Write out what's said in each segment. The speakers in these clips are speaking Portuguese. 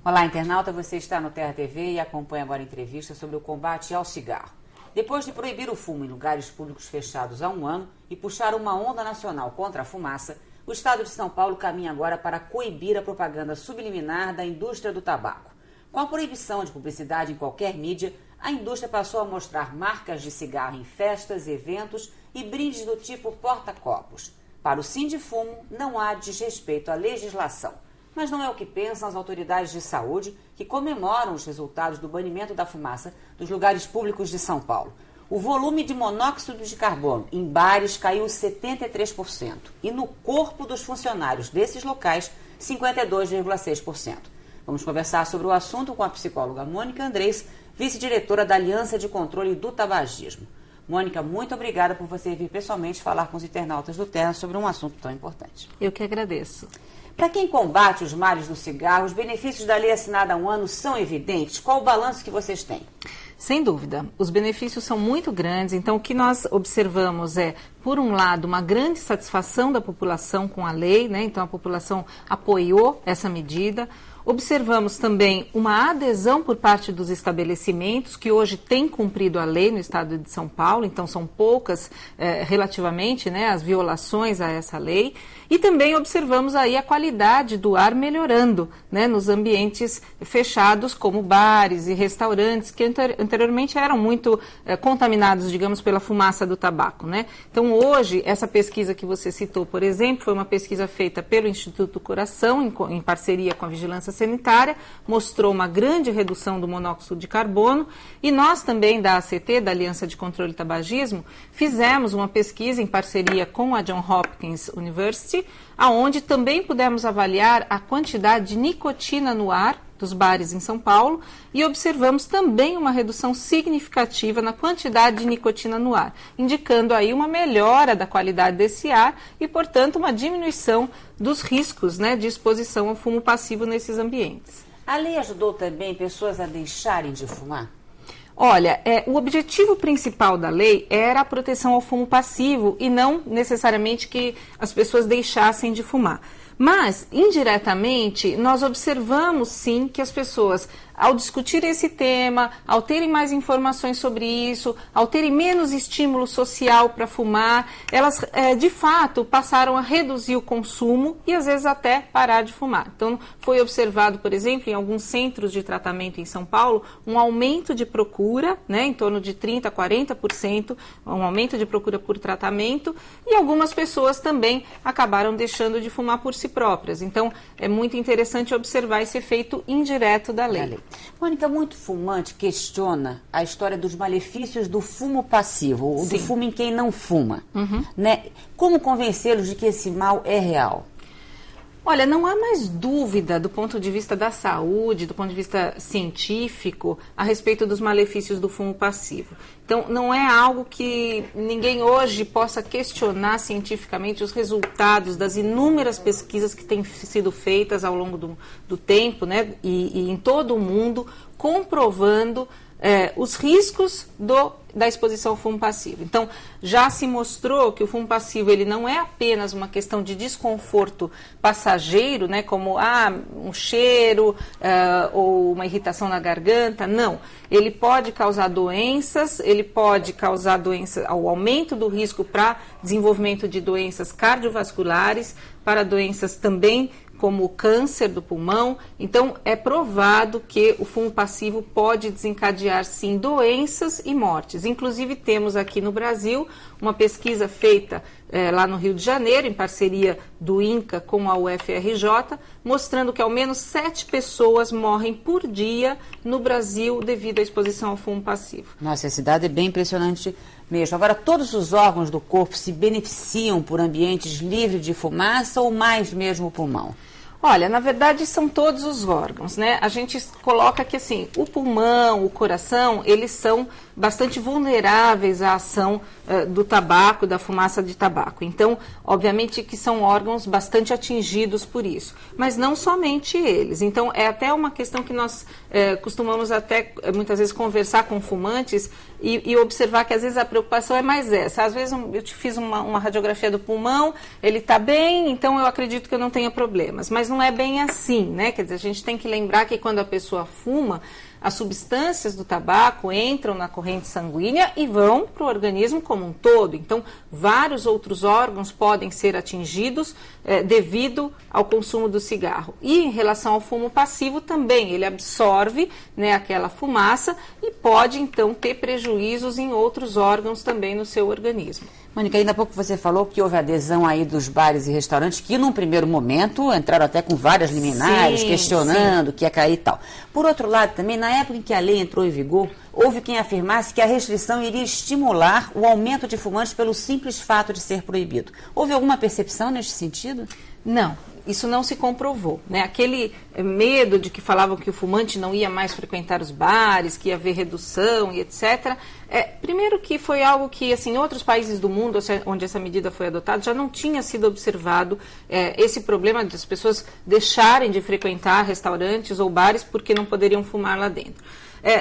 Olá, internauta, você está no Terra TV e acompanha agora a entrevista sobre o combate ao cigarro. Depois de proibir o fumo em lugares públicos fechados há um ano e puxar uma onda nacional contra a fumaça, o estado de São Paulo caminha agora para coibir a propaganda subliminar da indústria do tabaco. Com a proibição de publicidade em qualquer mídia, a indústria passou a mostrar marcas de cigarro em festas, eventos e brindes do tipo porta-copos. Para o Sindifumo, não há desrespeito à legislação. Mas não é o que pensam as autoridades de saúde, que comemoram os resultados do banimento da fumaça dos lugares públicos de São Paulo. O volume de monóxido de carbono em bares caiu 73% e no corpo dos funcionários desses locais, 52,6%. Vamos conversar sobre o assunto com a psicóloga Mônica Andrés, vice-diretora da Aliança de Controle do Tabagismo. Mônica, muito obrigada por você vir pessoalmente falar com os internautas do Terra sobre um assunto tão importante. Eu que agradeço. Para quem combate os males do cigarro, os benefícios da lei assinada há um ano são evidentes? Qual o balanço que vocês têm? Sem dúvida, os benefícios são muito grandes, então o que nós observamos é, por um lado, uma grande satisfação da população com a lei, né? Então a população apoiou essa medida. Observamos também uma adesão por parte dos estabelecimentos que hoje têm cumprido a lei no estado de São Paulo, então são poucas relativamente, né, as violações a essa lei. E também observamos aí a qualidade do ar melhorando, né, nos ambientes fechados como bares e restaurantes que anteriormente eram muito contaminados, digamos, pela fumaça do tabaco, né? Então hoje essa pesquisa que você citou, por exemplo, foi uma pesquisa feita pelo Instituto do Coração em parceria com a Vigilância Sanitária, mostrou uma grande redução do monóxido de carbono e nós também da ACT, da Aliança de Controle do Tabagismo, fizemos uma pesquisa em parceria com a Johns Hopkins University, aonde também pudemos avaliar a quantidade de nicotina no ar dos bares em São Paulo e observamos também uma redução significativa na quantidade de nicotina no ar, indicando aí uma melhora da qualidade desse ar e, portanto, uma diminuição dos riscos, né, de exposição ao fumo passivo nesses ambientes. A lei ajudou também pessoas a deixarem de fumar? Olha, o objetivo principal da lei era a proteção ao fumo passivo e não necessariamente que as pessoas deixassem de fumar. Mas, indiretamente, nós observamos, sim, que as pessoas, ao discutir esse tema, ao terem mais informações sobre isso, ao terem menos estímulo social para fumar, elas, de fato, passaram a reduzir o consumo e, às vezes, até parar de fumar. Então, foi observado, por exemplo, em alguns centros de tratamento em São Paulo, um aumento de procura, né, em torno de 30% a 40%, um aumento de procura por tratamento, e algumas pessoas também acabaram deixando de fumar por si próprias. Então, é muito interessante observar esse efeito indireto da lei. Mônica, muito fumante questiona a história dos malefícios do fumo passivo, ou do fumo em quem não fuma. Né? Como convencê-los de que esse mal é real? Olha, não há mais dúvida do ponto de vista da saúde, do ponto de vista científico, a respeito dos malefícios do fumo passivo. Então, não é algo que ninguém hoje possa questionar cientificamente os resultados das inúmeras pesquisas que têm sido feitas ao longo do tempo, né, e em todo o mundo, comprovando os riscos da exposição ao fumo passivo. Então, já se mostrou que o fumo passivo ele não é apenas uma questão de desconforto passageiro, né, como um cheiro ou uma irritação na garganta. Não. Ele pode causar doenças, o aumento do risco para desenvolvimento de doenças cardiovasculares, para doenças também como o câncer do pulmão. Então, é provado que o fumo passivo pode desencadear, sim, doenças e mortes. Inclusive, temos aqui no Brasil uma pesquisa feita lá no Rio de Janeiro, em parceria do INCA com a UFRJ, mostrando que ao menos 7 pessoas morrem por dia no Brasil devido à exposição ao fumo passivo. Nossa, esse dado é bem impressionante mesmo. Agora, todos os órgãos do corpo se beneficiam por ambientes livres de fumaça ou mais mesmo o pulmão? Olha, na verdade são todos os órgãos, né? A gente coloca que assim, o pulmão, o coração, eles são bastante vulneráveis à ação do tabaco, da fumaça de tabaco. Então, obviamente que são órgãos bastante atingidos por isso, mas não somente eles. Então, é até uma questão que nós costumamos até muitas vezes conversar com fumantes e observar que às vezes a preocupação é mais essa. Às vezes eu te fiz uma radiografia do pulmão, ele está bem, então eu acredito que eu não tenha problemas. Mas não é bem assim, né? Quer dizer, a gente tem que lembrar que quando a pessoa fuma, as substâncias do tabaco entram na corrente sanguínea e vão para o organismo como um todo. Então, vários outros órgãos podem ser atingidos devido ao consumo do cigarro. E em relação ao fumo passivo também, ele absorve, né, aquela fumaça e pode, então, ter prejuízos em outros órgãos também no seu organismo. Mônica, ainda há pouco você falou que houve adesão aí dos bares e restaurantes que, num primeiro momento, entraram até com várias liminares, questionando que ia cair e tal. Por outro lado, também, na época em que a lei entrou em vigor, houve quem afirmasse que a restrição iria estimular o aumento de fumantes pelo simples fato de ser proibido. Houve alguma percepção neste sentido? Não, isso não se comprovou, né? Aquele medo de que falavam que o fumante não ia mais frequentar os bares, que ia haver redução e etc. Primeiro que foi algo que, assim, em outros países do mundo onde essa medida foi adotada, já não tinha sido observado esse problema de as pessoas deixarem de frequentar restaurantes ou bares porque não poderiam fumar lá dentro.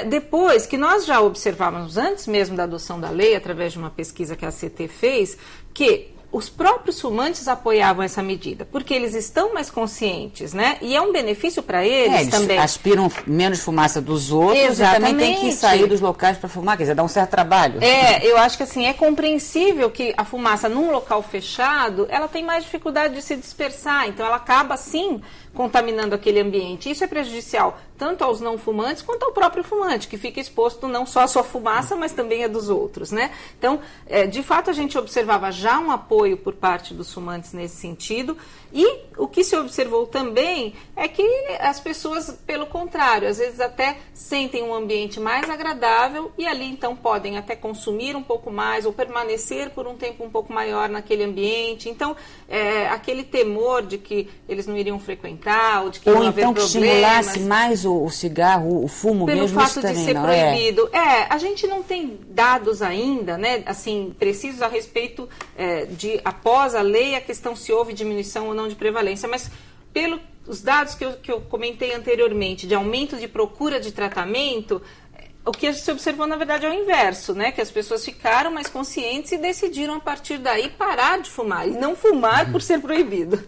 Depois que nós já observávamos, antes mesmo da adoção da lei, através de uma pesquisa que a ACT fez, que os próprios fumantes apoiavam essa medida, porque eles estão mais conscientes, né? E é um benefício para eles também. Eles aspiram menos fumaça dos outros. Exatamente. E também tem que sair dos locais para fumar, quer dizer, dá um certo trabalho. Eu acho que assim, é compreensível que a fumaça num local fechado, ela tem mais dificuldade de se dispersar, então ela acaba, sim, contaminando aquele ambiente. Isso é prejudicial tanto aos não fumantes quanto ao próprio fumante, que fica exposto não só à sua fumaça, mas também a dos outros, né? Então, de fato, a gente observava já um apoio por parte dos fumantes nesse sentido, e o que se observou também é que as pessoas, pelo contrário, às vezes até sentem um ambiente mais agradável e ali então podem até consumir um pouco mais ou permanecer por um tempo um pouco maior naquele ambiente. Então, aquele temor de que eles não iriam frequentar ou de que ou não haver então que problemas, estimulasse mais o cigarro, o fumo pelo mesmo, fato isso também de ser não proibido. A gente não tem dados ainda, né, assim, precisos a respeito de, após a lei, a questão se houve diminuição ou não de prevalência, mas pelos dados que eu comentei anteriormente, de aumento de procura de tratamento, o que se observou, na verdade, é o inverso, né? Que as pessoas ficaram mais conscientes e decidiram, a partir daí, parar de fumar e não fumar por ser proibido.